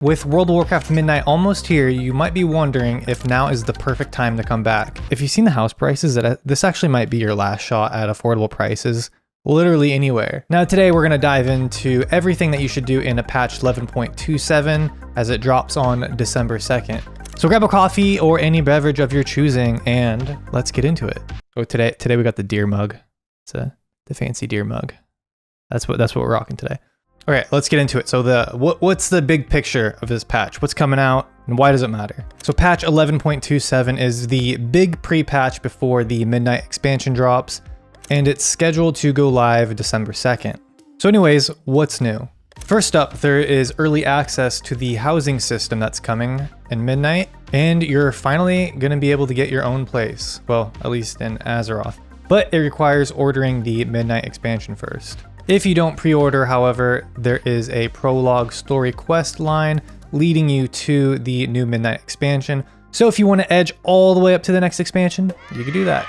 With World of Warcraft Midnight almost here, you might be wondering if now is the perfect time to come back. If you've seen the house prices, this actually might be your last shot at affordable prices, literally anywhere. Now today we're going to dive into everything that you should do in a patch 11.27 as it drops on December 2nd. So grab a coffee or any beverage of your choosing and let's get into it. So today we got the deer mug. It's the fancy deer mug. That's what we're rocking today. All right, let's get into it. So what's the big picture of this patch? What's coming out and why does it matter? So patch 11.27 is the big pre-patch before the Midnight expansion drops, and it's scheduled to go live December 2nd. So anyways, what's new? First up, there is early access to the housing system that's coming in Midnight, and you're finally going to be able to get your own place. Well, at least in Azeroth. But it requires ordering the Midnight expansion first. If you don't pre-order, however, there is a prologue story quest line leading you to the new Midnight expansion. So if you want to edge all the way up to the next expansion, you can do that.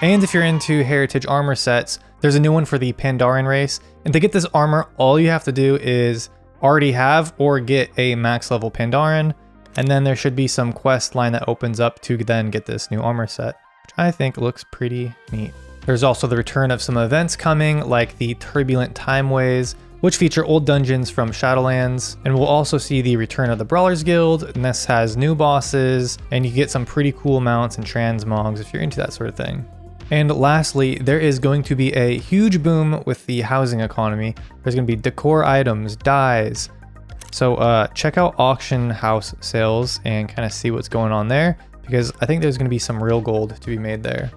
And if you're into heritage armor sets, there's a new one for the Pandaren race. And to get this armor, all you have to do is already have or get a max level Pandaren. And then there should be some quest line that opens up to then get this new armor set, which I think looks pretty neat. There's also the return of some events coming, like the Turbulent Timeways, which feature old dungeons from Shadowlands, and we'll also see the return of the Brawlers Guild, and this has new bosses, and you get some pretty cool mounts and transmogs if you're into that sort of thing. And lastly, there is going to be a huge boom with the housing economy. There's going to be decor items, dyes. So check out auction house sales and kind of see what's going on there, because I think there's going to be some real gold to be made there.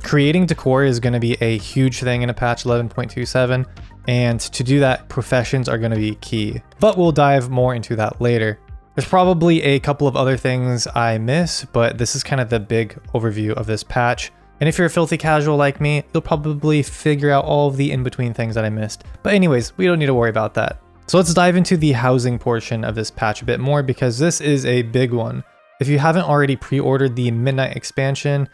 Creating decor is going to be a huge thing in a patch 11.27, and to do that, professions are going to be key. But we'll dive more into that later. There's probably a couple of other things I miss, but this is kind of the big overview of this patch. And if you're a filthy casual like me, you'll probably figure out all of the in-between things that I missed. But anyways, we don't need to worry about that. So let's dive into the housing portion of this patch a bit more, because this is a big one. If you haven't already pre-ordered the Midnight expansion,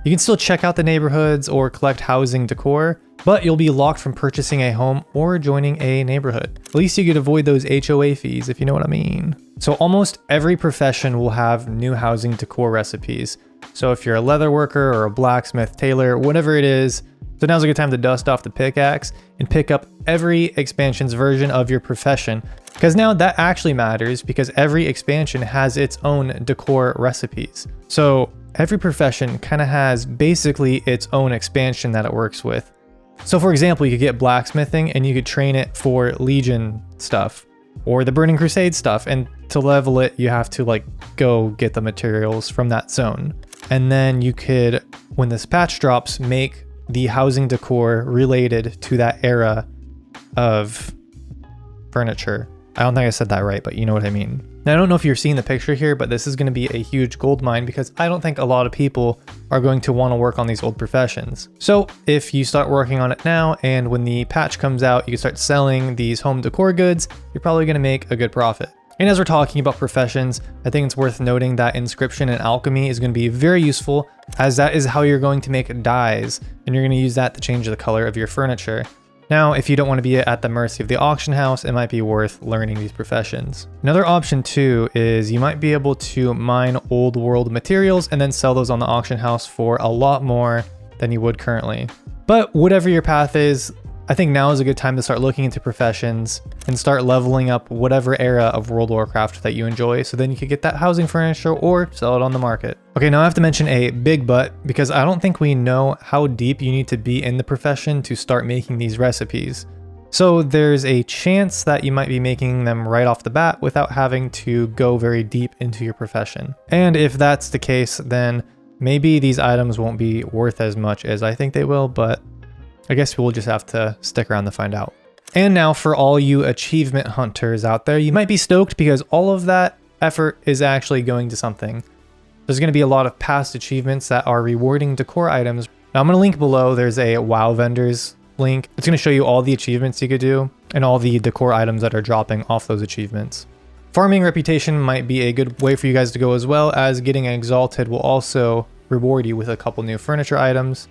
you can still check out the neighborhoods or collect housing decor, but you'll be locked from purchasing a home or joining a neighborhood. At least you could avoid those HOA fees, if you know what I mean. So almost every profession will have new housing decor recipes. So if you're a leather worker or a blacksmith, tailor, whatever it is, so now's a good time to dust off the pickaxe and pick up every expansion's version of your profession. Because now that actually matters, because every expansion has its own decor recipes. So every profession kind of has basically its own expansion that it works with. So for example, you could get blacksmithing and you could train it for Legion stuff or the Burning Crusade stuff. And to level it, you have to go get the materials from that zone. And then you could, when this patch drops, make the housing decor related to that era of furniture. I don't think I said that right, but you know what I mean. Now, I don't know if you're seeing the picture here, but this is going to be a huge gold mine because I don't think a lot of people are going to want to work on these old professions. So if you start working on it now, and when the patch comes out, you can start selling these home decor goods, you're probably going to make a good profit. And as we're talking about professions, I think it's worth noting that inscription and alchemy is going to be very useful, as that is how you're going to make dyes, and you're going to use that to change the color of your furniture. Now, if you don't want to be at the mercy of the auction house, it might be worth learning these professions. Another option too is you might be able to mine old world materials and then sell those on the auction house for a lot more than you would currently. But whatever your path is, I think now is a good time to start looking into professions and start leveling up whatever era of World of Warcraft that you enjoy, so then you could get that housing furniture or sell it on the market. Okay, now I have to mention a big but, because I don't think we know how deep you need to be in the profession to start making these recipes. So there's a chance that you might be making them right off the bat without having to go very deep into your profession. And if that's the case, then maybe these items won't be worth as much as I think they will, but I guess we'll just have to stick around to find out. And now for all you achievement hunters out there, you might be stoked because all of that effort is actually going to something. There's going to be a lot of past achievements that are rewarding decor items. Now I'm going to link below, there's a WoW vendors link. It's going to show you all the achievements you could do and all the decor items that are dropping off those achievements. Farming reputation might be a good way for you guys to go, as well as getting exalted will also reward you with a couple new furniture items.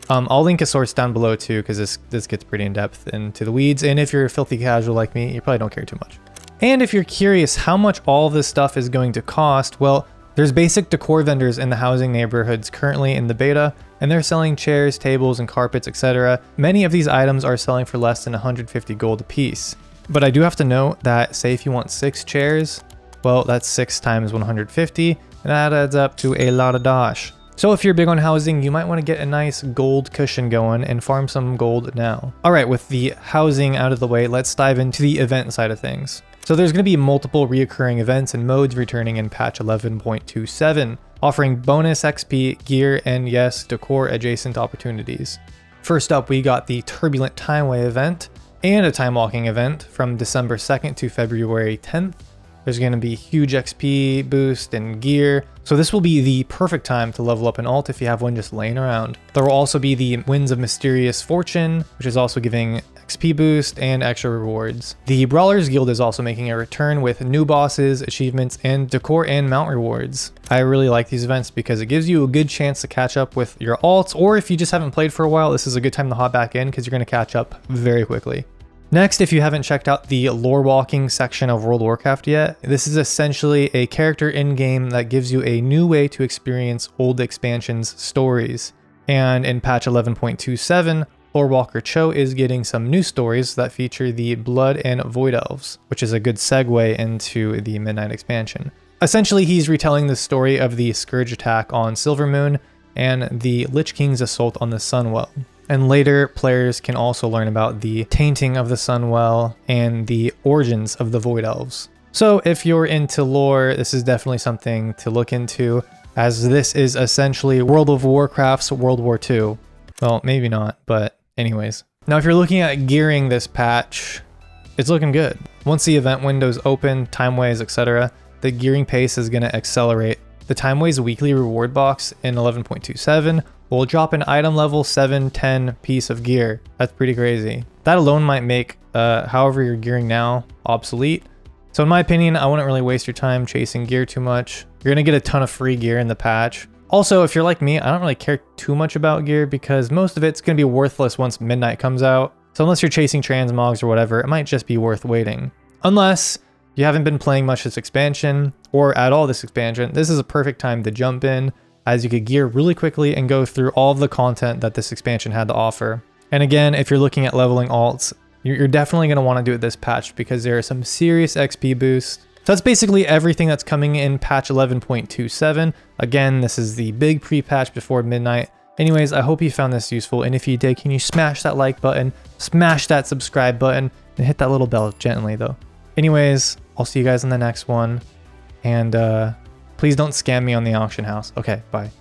I'll link a source down below too, because this gets pretty in depth into the weeds, and if you're a filthy casual like me, you probably don't care too much. And if you're curious how much all this stuff is going to cost, well, there's basic decor vendors in the housing neighborhoods currently in the beta, and they're selling chairs, tables, and carpets, etc. Many of these items are selling for less than 150 gold a piece. But I do have to note that, say if you want 6 chairs, well, that's 6 times 150, and that adds up to a lot of dosh. So if you're big on housing, you might want to get a nice gold cushion going and farm some gold now. Alright, with the housing out of the way, let's dive into the event side of things. So there's going to be multiple reoccurring events and modes returning in patch 11.27, offering bonus XP, gear, and yes, decor adjacent opportunities. First up, we got the Turbulent Timeway event and a time walking event from December 2nd to February 10th. There's going to be huge XP boost and gear, so this will be the perfect time to level up an alt if you have one just laying around. There will also be the Winds of Mysterious Fortune, which is also giving XP boost and extra rewards. The Brawlers Guild is also making a return with new bosses, achievements, and decor and mount rewards. I really like these events because it gives you a good chance to catch up with your alts, or if you just haven't played for a while, this is a good time to hop back in because you're going to catch up very quickly. Next, if you haven't checked out the lore walking section of World of Warcraft yet, this is essentially a character in-game that gives you a new way to experience old expansions stories. And in patch 11.27, Lore Walker Cho is getting some new stories that feature the Blood and Void Elves, which is a good segue into the Midnight expansion. Essentially, he's retelling the story of the Scourge attack on Silvermoon and the Lich King's assault on the Sunwell. And later, players can also learn about the tainting of the Sunwell and the origins of the Void Elves. So if you're into lore, this is definitely something to look into, as this is essentially World of Warcraft's World War II. Well, maybe not, but anyways. Now, if you're looking at gearing this patch, it's looking good. Once the event windows open, timeways, etc., the gearing pace is going to accelerate. The timeways weekly reward box in 11.27 will drop an item level 7-10 piece of gear. That's pretty crazy. That alone might make however you're gearing now obsolete. So in my opinion, I wouldn't really waste your time chasing gear too much. You're going to get a ton of free gear in the patch. Also, if you're like me, I don't really care too much about gear because most of it's going to be worthless once Midnight comes out. So unless you're chasing transmogs or whatever, it might just be worth waiting. Unless you haven't been playing much this expansion or at all this expansion, this is a perfect time to jump in, as you could gear really quickly and go through all of the content that this expansion had to offer. And again, if you're looking at leveling alts, you're definitely going to want to do it this patch because there are some serious XP boosts. So that's basically everything that's coming in patch 11.27. Again, this is the big pre-patch before Midnight. Anyways, I hope you found this useful, and if you did, can you smash that like button, smash that subscribe button, and hit that little bell gently though. Anyways, I'll see you guys in the next one, and please don't scam me on the auction house. Okay, bye.